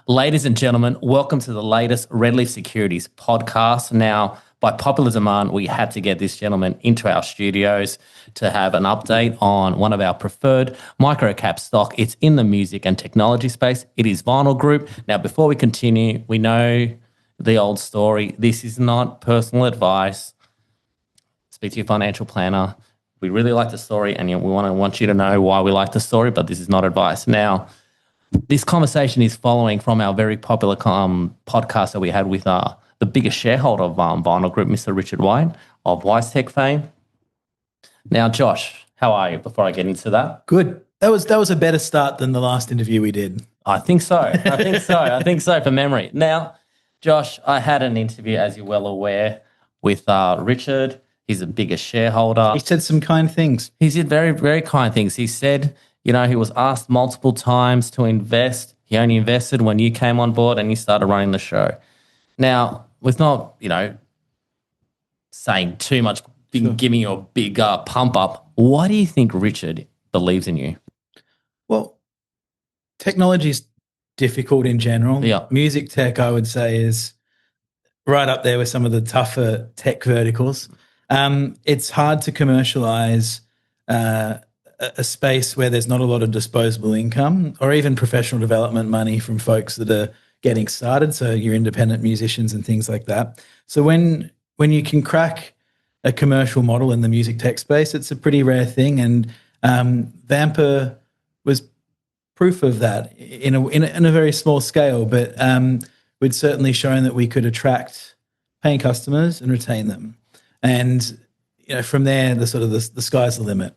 Ladies and gentlemen, welcome to the latest Redleaf Securities podcast. Now, by popular demand, we had to get this gentleman into our studios to have an update on one of our preferred microcap stock. It's in the music and technology space. It is Vinyl Group. Now, before we continue, we know the old story. This is not personal advice. Speak to your financial planner. We really like the story, and we want you to know why we like the story, but this is not advice. Now, this conversation is following from our very popular podcast that we had with the biggest shareholder of Vinyl Group, Mr. Richard White of WiseTech fame. Now, Josh, how are you before I get into that? Good. That was a better start than the last interview we did. I think so. I think so from memory. Now, Josh, I had an interview, as you're well aware, with Richard. He's the biggest shareholder. He said some kind things. He said very, very kind things. He said, he was asked multiple times to invest. He only invested when you came on board and you started running the show. Now, with not, saying too much, giving you a big pump up, why do you think Richard believes in you? Well, technology is difficult in general. Yeah. Music tech, I would say, is right up there with some of the tougher tech verticals. It's hard to commercialize a space where there's not a lot of disposable income or even professional development money from folks that are getting started, so your independent musicians and things like that. So when you can crack a commercial model in the music tech space, it's a pretty rare thing, and Vampr was proof of that in a very small scale, but we'd certainly shown that we could attract paying customers and retain them. And from there, the sky's the limit.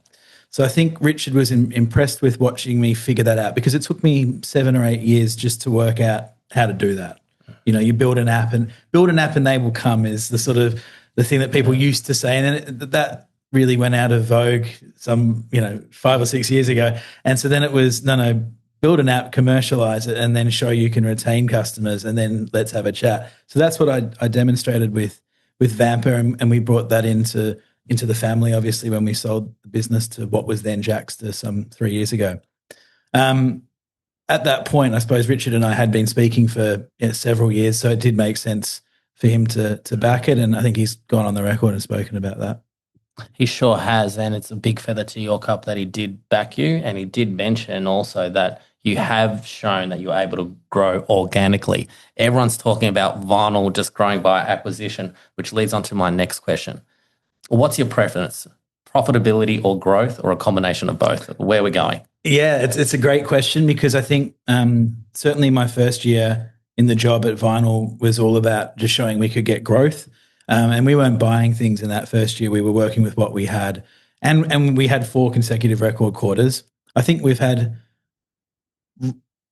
So I think Richard was impressed with watching me figure that out, because it took me 7 or 8 years just to work out how to do that. You build an app and they will come is the thing that people used to say, and then that really went out of vogue some 5 or 6 years ago. And so then it was no, build an app, commercialize it, and then show you can retain customers, and then let's have a chat. So that's what I demonstrated with Vampr, and we brought that into the family, obviously, when we sold the business to what was then Jaxsta some 3 years ago. At that point, I suppose Richard and I had been speaking for several years, so it did make sense for him to back it, and I think he's gone on the record and spoken about that. He sure has, and it's a big feather to your cap that he did back you, and he did mention also that you have shown that you're able to grow organically. Everyone's talking about vinyl just growing by acquisition, which leads on to my next question. What's your preference, profitability or growth, or a combination of both? Where are we going? Yeah, it's a great question, because I think certainly my first year in the job at Vinyl was all about just showing we could get growth. And we weren't buying things in that first year. We were working with what we had. And we had 4 consecutive record quarters. I think we've had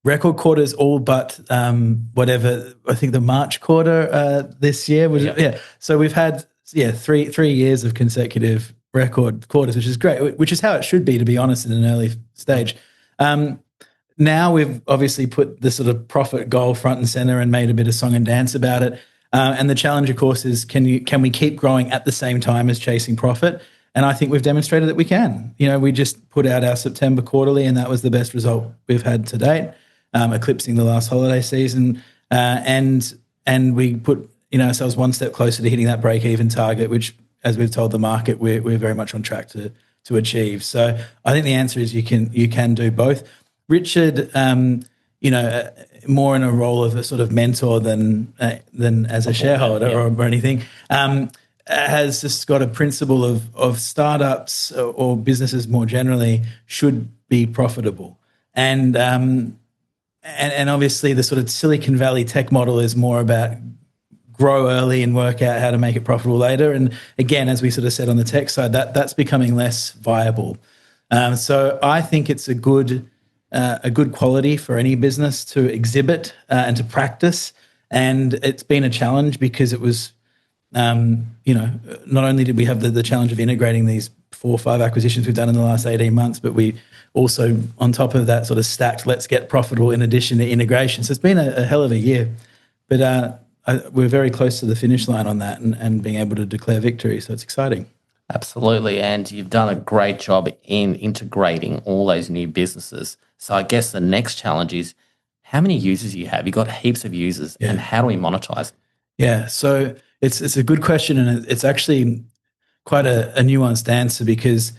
record quarters all but whatever, I think the March quarter this year was. Yeah. So we've had 3 years of consecutive record quarters, which is great, which is how it should be, to be honest, in an early stage. Now we've obviously put the sort of profit goal front and center and made a bit of song and dance about it. And the challenge, of course, is can we keep growing at the same time as chasing profit? And I think we've demonstrated that we can. We just put out our September quarterly, and that was the best result we've had to date, eclipsing the last holiday season. And we put ourselves one step closer to hitting that break-even target, which, as we've told the market, we're very much on track to achieve. So I think the answer is you can do both. Richard, more in a role of a sort of mentor than as a shareholder or anything, has just got a principle of startups or businesses more generally should be profitable. And obviously the sort of Silicon Valley tech model is more about grow early and work out how to make it profitable later. And again, as we sort of said on the tech side, that's becoming less viable. So I think it's a good quality for any business to exhibit and to practice. And it's been a challenge because it was, not only did we have the challenge of integrating these 4 or 5 acquisitions we've done in the last 18 months, but we also, on top of that, sort of stacked let's get profitable in addition to integration. So it's been a hell of a year. But we're very close to the finish line on that and being able to declare victory. So it's exciting. Absolutely. And you've done a great job in integrating all those new businesses. So I guess the next challenge is how many users you have? You've got heaps of users, and how do we monetize? Yeah, so it's a good question, and it's actually quite a nuanced answer, because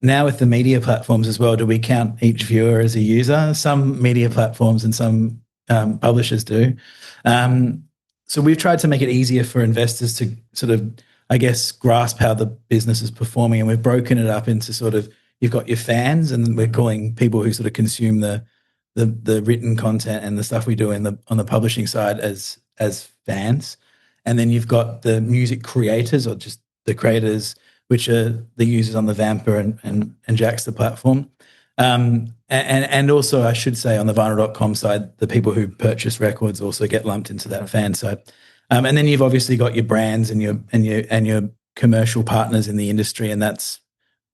now with the media platforms as well, do we count each viewer as a user? Some media platforms and some publishers do. So we've tried to make it easier for investors to sort of, I guess, grasp how the business is performing, and we've broken it up into sort of, you've got your fans, and we're calling people who sort of consume the written content and the stuff we do on the publishing side as fans, and then you've got the music creators, or just the creators, which are the users on the Vampr and Jaxsta platform. And also, I should say, on the vinyl.com side, the people who purchase records also get lumped into that fan side. And then you've obviously got your brands and your commercial partners in the industry, and that's,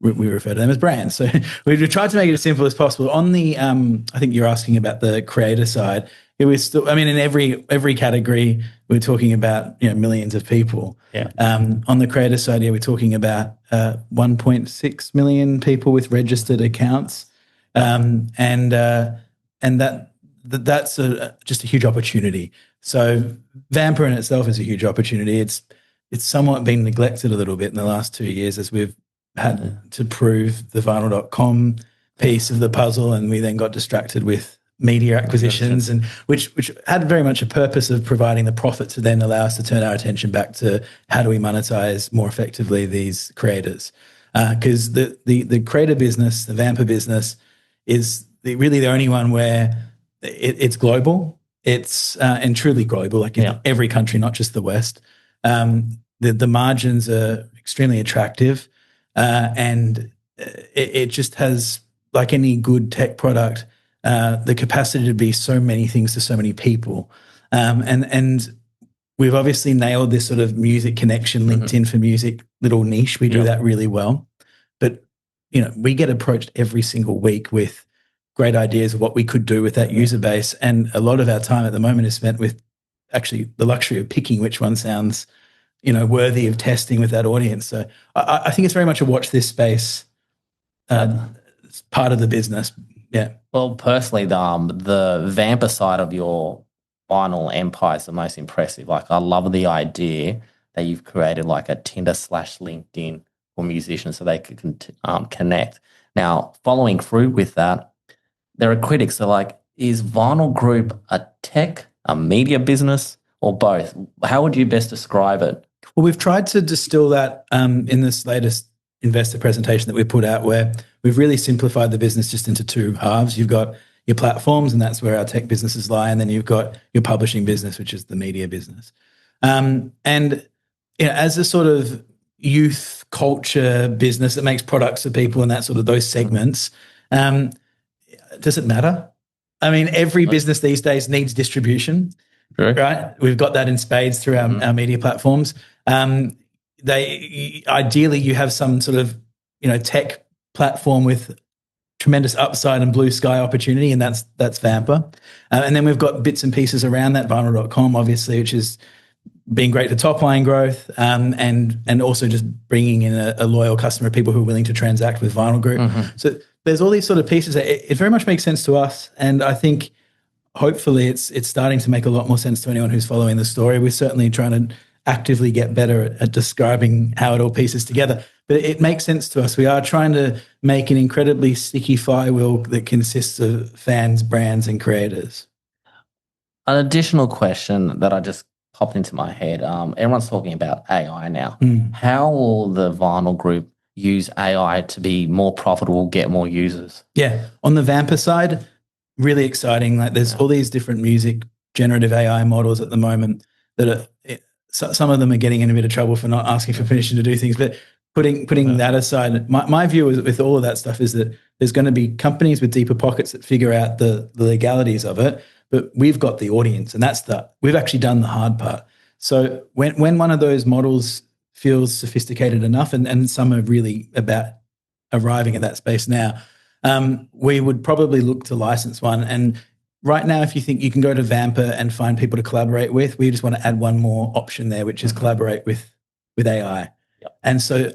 we refer to them as brands. So we've tried to make it as simple as possible. On the, I think you're asking about the creator side. It was still, I mean, in every category, we're talking about millions of people. Yeah. On the creator side, we're talking about 1.6 million people with registered accounts, and that's just a huge opportunity. So Vampr in itself is a huge opportunity. It's somewhat been neglected a little bit in the last 2 years, as we've had to prove the vinyl.com piece of the puzzle, and we then got distracted with media acquisitions, and which had very much a purpose of providing the profit to then allow us to turn our attention back to how do we monetize more effectively these creators, because the creator business, the Vampr business, is really the only one where it's global, it's and truly global, like in every country, not just the West. The margins are extremely attractive, and it just has, like any good tech product, the capacity to be so many things to so many people. And we've obviously nailed this sort of music connection, LinkedIn for music little niche. We do that really well. But, we get approached every single week with great ideas of what we could do with that user base. And a lot of our time at the moment is spent with actually the luxury of picking which one sounds, worthy of testing with that audience. So I think it's very much a watch this space part of the business. Yeah. Well, personally, the Vampr side of your vinyl empire is the most impressive. Like, I love the idea that you've created like a Tinder/LinkedIn for musicians so they can connect. Now, following through with that, there are critics that are like, is Vinyl Group a tech, a media business, or both? How would you best describe it? Well, we've tried to distill that in this latest investor presentation that we put out, where we've really simplified the business just into two halves. You've got your platforms, and that's where our tech businesses lie, and then you've got your publishing business, which is the media business. And as a sort of youth culture business that makes products for people and that sort of those segments, does it matter? I mean, every business these days needs distribution, right? We've got that in spades through our media platforms. Ideally, you have some sort of tech platform with tremendous upside and blue sky opportunity, and that's Vampr. And then we've got bits and pieces around that, vinyl.com, obviously, which is being great for top line growth, and also just bringing in a loyal customer, people who are willing to transact with Vinyl Group. So there's all these sort of pieces. It very much makes sense to us, and I think hopefully it's starting to make a lot more sense to anyone who's following the story. We're certainly trying to actively get better at describing how it all pieces together, but it makes sense to us. We are trying to make an incredibly sticky flywheel that consists of fans, brands, and creators. An additional question that I just popped into my head. Everyone's talking about AI now. How will the Vinyl Group use AI to be more profitable, get more users? Yeah, on the Vampr side, really exciting. Like, there's all these different music generative AI models at the moment that are, some of them are getting in a bit of trouble for not asking for permission to do things. But putting that aside, my view with all of that stuff is that there's going to be companies with deeper pockets that figure out the legalities of it. But we've got the audience, and we've actually done the hard part. So when one of those models feels sophisticated enough, and some are really about arriving at that space now, we would probably look to license one. And right now, if you think you can go to Vampr and find people to collaborate with, we just want to add one more option there, which is collaborate with AI. And so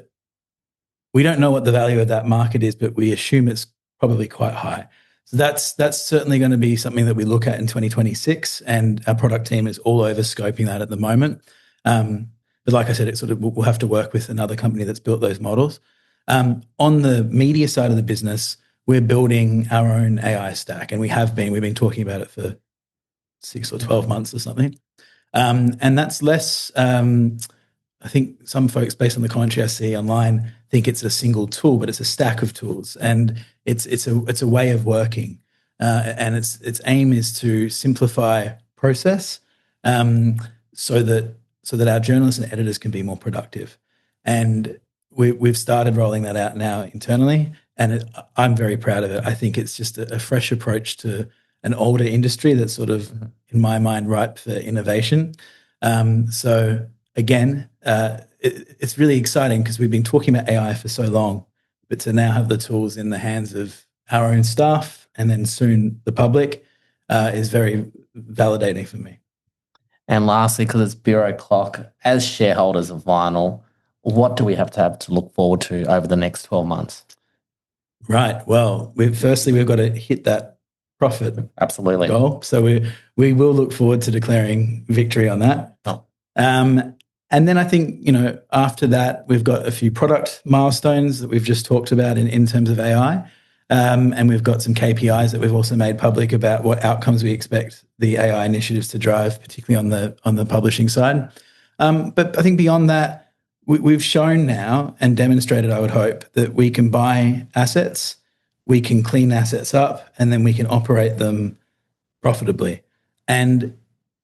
we don't know what the value of that market is, but we assume it's probably quite high. So that's certainly going to be something that we look at in 2026, and our product team is all over scoping that at the moment. But like I said, we'll have to work with another company that's built those models. On the media side of the business, we're building our own AI stack, and we've been talking about it for 6 or 12 months or something. And that's less. I think some folks, based on the commentary I see online, think it's a single tool, but it's a stack of tools, and it's a way of working. And its aim is to simplify process, so that our journalists and editors can be more productive. And we've started rolling that out now internally, and I'm very proud of it. I think it's just a fresh approach to an older industry that's sort of, in my mind, ripe for innovation. So again, it's really exciting because we've been talking about AI for so long, but to now have the tools in the hands of our own staff and then soon the public is very validating for me. And lastly, because it's bureau clock, as shareholders of Vinyl, what do we have to look forward to over the next 12 months? Right. Well, we've got to hit that profit Absolutely goal. So we will look forward to declaring victory on that. Oh. And then I think, after that, we've got a few product milestones that we've just talked about in terms of AI. And we've got some KPIs that we've also made public about what outcomes we expect the AI initiatives to drive, particularly on the publishing side. But I think beyond that, we've shown now and demonstrated, I would hope, that we can buy assets, we can clean assets up, and then we can operate them profitably. And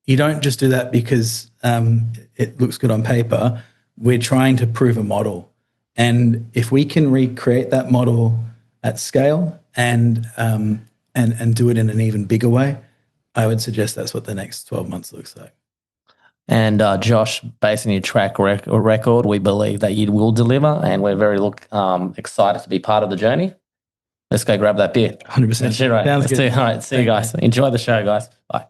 you don't just do that because it looks good on paper. We're trying to prove a model. And if we can recreate that model at scale and do it in an even bigger way, I would suggest that's what the next 12 months looks like. And Josh, based on your track record, we believe that you will deliver, and we're very excited to be part of the journey. Let's go grab that beer. 100%. Right. Sounds good. All right. See you guys. Enjoy the show, guys. Bye.